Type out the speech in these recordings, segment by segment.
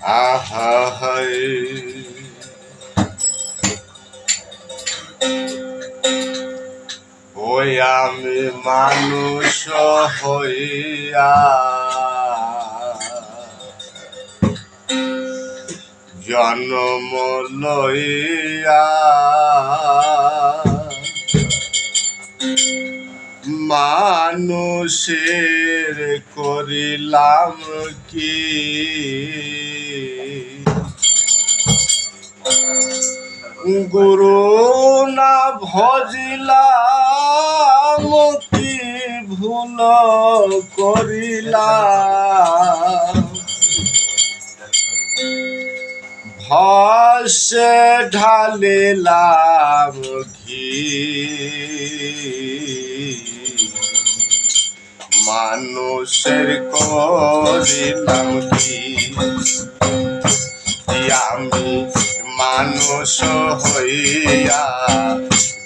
আহা হায় ওই আমি মানুষ হইয়া জন্ম লইয়া মানুষের করিলাম কি গুরু না ভজিলাম কি ভুল করিলাম ভস্যে ঢালিলাম ঘি মানুষের করিলাম কি আমি মানুষ হইয়া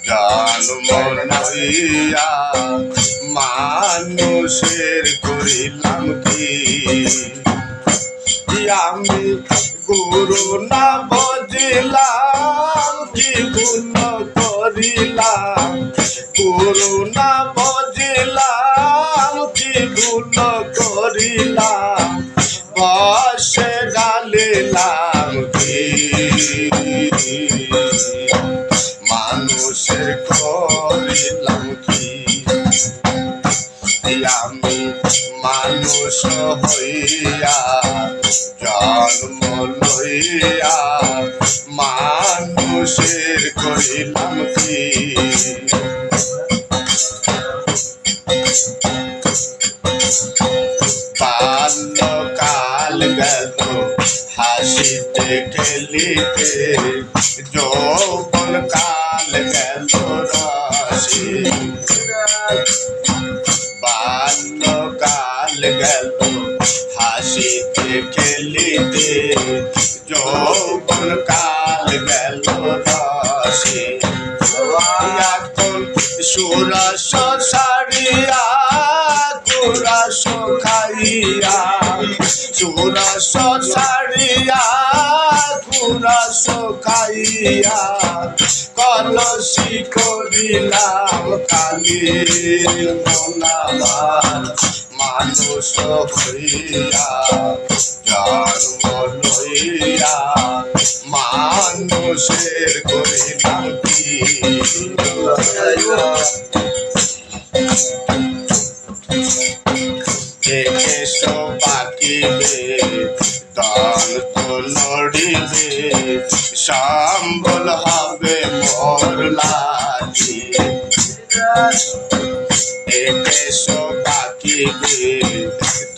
জন্ম লইয়া মানুষের করিলাম কি আমি গুরু না বজিলাম কি ভুল করিলাম গুরু না বজিলাম কি ভুল করিলাম বসে ডালিলাম কি মানুষের করিলাম কি আমি মানুষ হইয়া জন্ম লইয়া মানুষের করিলাম কি বাল্যকাল গেল হাসিতে খেলিতে যৌবন কাল গেল রাশি বাল্যকাল গেল হাসিতে খেলিতে যৌবন কাল গেল রাশি এখন সুরস ছাড়িয়া কুরস খাইয়া সুরস ছাড়িয়া কুরস খাইয়া কলসি করিলাম কালি মনাবার মানুষ হইয়া জন্ম লইয়া মানুষের করিলাম কি এসো বাকিবে দল তো লড়িবে সম্বল হবে মোর লাগি এসো বাকিবে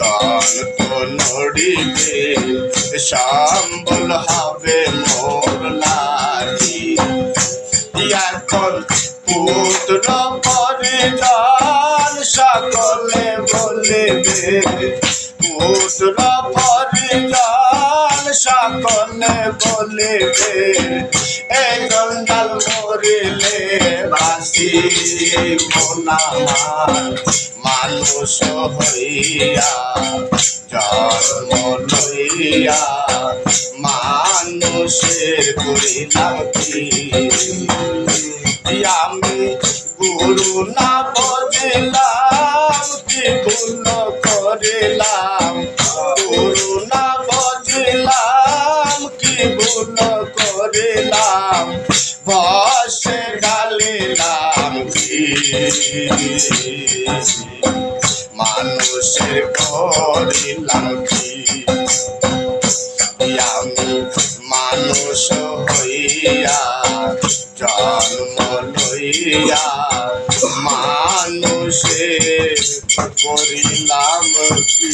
দল তো লড়িবে সম্বল হবে মোর লাগি এখন পুত্র পরিজন সকলে বলিবে পুত্র পরিজন সকলে বলিবে এই জঞ্জাল মরিলে বাসি মনামার মানুষ হইয়া জন্ম লইয়া মানুষের করিলাম কি আমি গুরু না বজিলাম কি ভুল করিলাম গুরু না বজিলাম কি ভুল করিলাম বসে ডালিলাম কি মানুষের করিলাম কি আমি মানুষ হইয়া জন্ম লইয়া মানুষের করিলাম কি